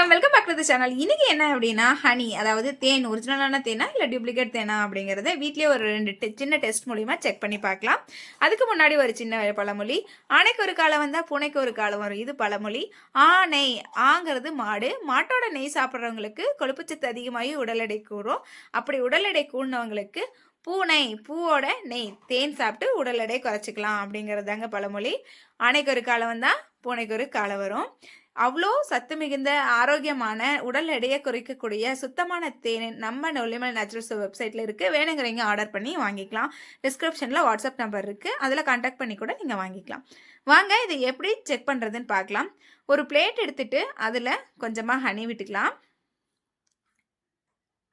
Welcome back to the channel. இன்னைக்கு என்ன அப்படின்னா ஹனி, அதாவது தேன் ஒரிஜினலான தேனா இல்லை டூப்ளிகேட் தேனா அப்படிங்கிறத வீட்லேயே ஒரு சின்ன டெஸ்ட் மூலிமா செக் பண்ணி பார்க்கலாம். அதுக்கு முன்னாடி ஒரு சின்ன பழமொழி, ஆணைக்கு ஒரு காலம் வந்தால் பூனைக்கு ஒரு காலம் வரும். இது பழமொழி. நெய், ஆங்கிறது மாடு. மாட்டோட நெய் சாப்பிட்றவங்களுக்கு கொழுப்புச்சத்து அதிகமாகி உடல் எடை கூடும். அப்படி உடல் எடை கூடினவங்களுக்கு பூனை, பூவோட நெய், தேன் சாப்பிட்டு உடல் எடை குறைச்சிக்கலாம் அப்படிங்கிறதாங்க பழமொழி. ஆணைக்கு ஒரு காலம் வந்தால் பூனைக்கு ஒரு காலம் வரும். அவ்வளோ சத்து மிகுந்த ஆரோக்கியமான உடல் எடையை குறைக்கக்கூடிய சுத்தமான தேன் நம்ம நொல்லிமல் நேச்சுரல்ஸ் வெப்சைட்டில் இருக்குது. வேணுங்கிறவங்க ஆர்டர் பண்ணி வாங்கிக்கலாம். டிஸ்கிரிப்ஷனில் வாட்ஸ்அப் நம்பர் இருக்குது, அதில் கான்டாக்ட் பண்ணி கூட நீங்கள் வாங்கிக்கலாம். வாங்க இதை எப்படி செக் பண்ணுறதுன்னு பார்க்கலாம். ஒரு பிளேட் எடுத்துகிட்டு அதில் கொஞ்சமாக ஹனி விட்டுக்கலாம்.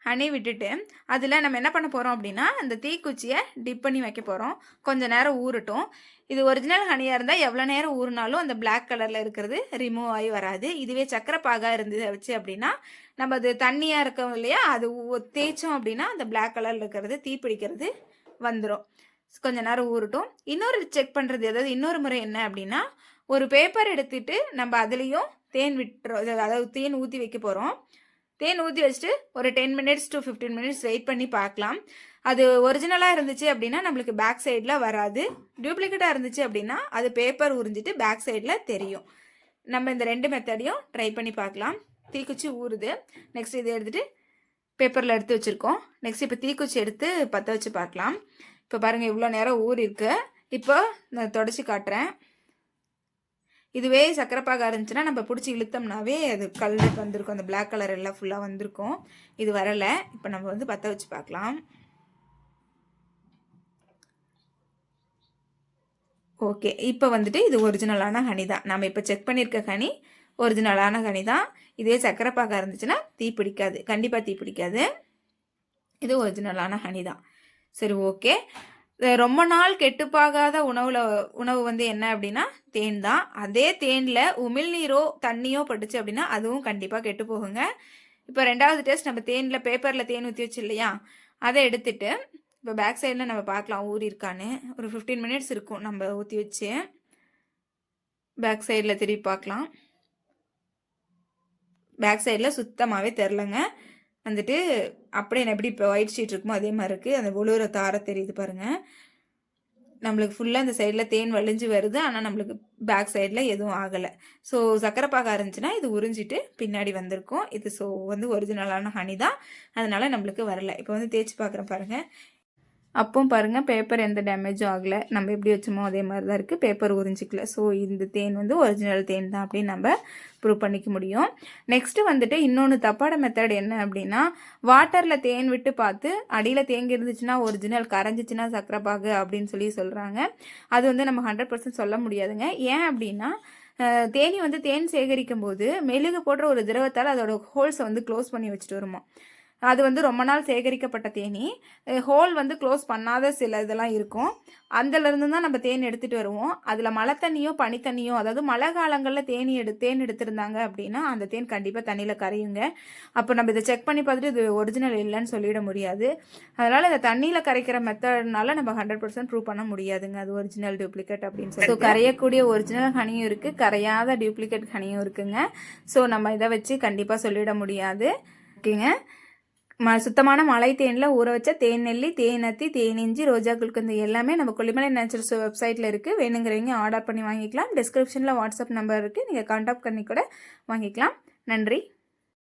ஹனி விட்டுட்டு அதில் நம்ம என்ன பண்ண போகிறோம் அப்படின்னா அந்த தீக்குச்சியை டிப் பண்ணி வைக்க போகிறோம். கொஞ்சம் நேரம் ஊறட்டும். இது ஒரிஜினல் ஹனியாக இருந்தால் எவ்வளோ நேரம் ஊறினாலும் அந்த பிளாக் கலரில் இருக்கிறது ரிமூவ் ஆகி வராது. இதுவே சக்கரை பாகாக இருந்தது வச்சு அப்படின்னா நம்ம அது தண்ணியாக இருக்கோம் இல்லையா, அது தேய்ச்சோம் அப்படின்னா அந்த பிளாக் கலரில் இருக்கிறது தீப்பிடிக்கிறது வந்துடும். கொஞ்சம் நேரம் ஊறட்டும். இன்னொரு செக் பண்ணுறது, அதாவது இன்னொரு முறை என்ன அப்படின்னா, ஒரு பேப்பர் எடுத்துகிட்டு நம்ம அதுலேயும் தேன் விட்டுறோம், அதாவது தேன் ஊற்றி வைக்க போகிறோம். தேன் ஊற்றி வச்சுட்டு ஒரு 10 minutes to 15 minutes வெயிட் பண்ணி பார்க்கலாம். அது ஒரிஜினலாக இருந்துச்சு அப்படின்னா நம்மளுக்கு பேக் சைடில் வராது. டூப்ளிகேட்டாக இருந்துச்சு அப்படின்னா அது பேப்பர் உறிஞ்சிட்டு பேக் சைடில் தெரியும். நம்ம இந்த 2 மெத்தடையும் ட்ரை பண்ணி பார்க்கலாம். தீக்குச்சி ஊறுது. நெக்ஸ்ட் இதை எடுத்துகிட்டு பேப்பரில் எடுத்து வச்சுருக்கோம். நெக்ஸ்ட் இப்போ தீக்குச்சி எடுத்து பற்ற வச்சு பார்க்கலாம். இப்போ பாருங்கள் இவ்வளோ நேரம் ஊறிருக்கு. இப்போ நான் தொடச்சி காட்டுறேன். இதுவே சக்கரைப்பாக இருந்துச்சுன்னா நம்ம பிடிச்சி இழுத்தோம்னாவே அது கலர் வந்திருக்கும், அந்த பிளாக் கலர் எல்லாம் ஃபுல்லாக வந்திருக்கும். இது வரலை. இப்போ நம்ம வந்து பற்ற வச்சு பார்க்கலாம். ஓகே, இப்போ வந்துட்டு இது ஒரிஜினலான ஹனி தான். நம்ம இப்போ செக் பண்ணியிருக்க ஹனி ஒரிஜினலான ஹனி தான். இதே சக்கரைப்பாக இருந்துச்சுன்னா தீப்பிடிக்காது, கண்டிப்பாக தீப்பிடிக்காது. இது ஒரிஜினலான ஹனி தான். சரி, ஓகே. ரொம்ப நாள் கெட்டுப்பாகாத உணவு வந்து என்ன அப்படின்னா தேன் தான். அதே தேனில் உமிழ்நீரோ தண்ணியோ பட்டுச்சு அப்படின்னா அதுவும் கண்டிப்பாக கெட்டு போகுங்க. இப்போ 2வது டெஸ்ட், நம்ம தேனில் பேப்பரில் தேன் ஊற்றி வச்சு இல்லையா, அதை எடுத்துட்டு இப்போ பேக் சைடில் நம்ம பார்க்கலாம் ஊறி இருக்கான்னு. ஒரு 15 minutes இருக்கும் நம்ம ஊற்றி வச்சு. பேக் சைடில் திருப்பி பார்க்கலாம். பேக் சைடில் சுத்தமாகவே தெரிலங்க. வந்துட்டு அப்படியே எப்படி இப்போ ஒயிட் ஷீட் இருக்குமோ அதே மாதிரி இருக்குது. அந்த ஒழுகிற தார தெரியுது பாருங்கள். நம்மளுக்கு ஃபுல்லாக இந்த சைடில் தேன் வலிஞ்சு வருது, ஆனால் நம்மளுக்கு பேக் சைடில் எதுவும் ஆகலை. ஸோ சக்கரை பாகா இருந்துச்சுன்னா இது உறிஞ்சிட்டு பின்னாடி வந்திருக்கும். இது ஸோ வந்து ஒரிஜினலான ஹனி தான், அதனால் நம்மளுக்கு வரலை. இப்போ வந்து தேய்ச்சி பார்க்குறேன் பாருங்கள். அப்பவும் பாருங்கள் பேப்பர் எந்த டேமேஜும் ஆகலை. நம்ம எப்படி வச்சோமோ அதே மாதிரி தான் இருக்குது, பேப்பர் உறிஞ்சிக்கல. ஸோ இந்த தேன் வந்து ஒரிஜினல் தேன் தான் அப்படின்னு நம்ம ப்ரூவ் பண்ணிக்க முடியும். நெக்ஸ்ட்டு வந்துட்டு இன்னொன்று தப்பான மெத்தட் என்ன அப்படின்னா, வாட்டரில் தேன் விட்டு பார்த்து அடியில் தேங்கி இருந்துச்சுன்னா ஒரிஜினல், கரைஞ்சிச்சின்னா சக்கரைப்பாகு அப்படின்னு சொல்கிறாங்க. அது வந்து நம்ம 100% சொல்ல முடியாதுங்க. ஏன் அப்படின்னா தேனி வந்து தேன் சேகரிக்கும் போது மெழுகு போடுற ஒரு திரவத்தால் அதோட ஹோல்ஸை வந்து க்ளோஸ் பண்ணி வச்சுட்டு வருமா. அது வந்து ரொம்ப நாள் சேகரிக்கப்பட்ட தேனி, ஹோல் வந்து க்ளோஸ் பண்ணாத சில இதெல்லாம் இருக்கும். அதுலேருந்து தான் நம்ம தேன் எடுத்துகிட்டு வருவோம். அதில் மழை தண்ணியோ பனித்தண்ணியோ, அதாவது மழை காலங்களில் தேன் எடுத்திருந்தாங்க அப்படின்னா அந்த தேன் கண்டிப்பாக தண்ணியில் கரையுங்க. அப்போ நம்ம இதை செக் பண்ணி பார்த்துட்டு இது ஒரிஜினல் இல்லைன்னு சொல்லிட முடியாது. அதனால் இதை தண்ணியில் கரைக்கிற மெத்தட்னால நம்ம 100% ப்ரூவ் பண்ண முடியாதுங்க அது ஒரிஜினல் டூப்ளிகேட் அப்படின்னு சொல்லி. ஸோ கரையக்கூடிய ஒரிஜினல் ஹனியும் இருக்குது, கரையாத டூப்ளிகேட் ஹனியும் இருக்குங்க. ஸோ நம்ம இதை வச்சு கண்டிப்பாக சொல்லிட முடியாது. ஓகேங்க. சுத்தமான மலை தேனில் ஊற வச்ச தேன் நெல்லி, தேனத்தி, தேனிஞ்சி, ரோஜா குல்கந்து எல்லாமே நம்ம கொல்லிமலை நேச்சுரல்ஸ் வெப்சைட்டில் இருக்குது. வேணுங்கிறவங்க ஆர்டர் பண்ணி வாங்கிக்கலாம். டிஸ்கிரிப்ஷனில் வாட்ஸ்அப் நம்பர் இருக்குது, நீங்கள் கான்டாக்ட் பண்ணி கூட வாங்கிக்கலாம். நன்றி.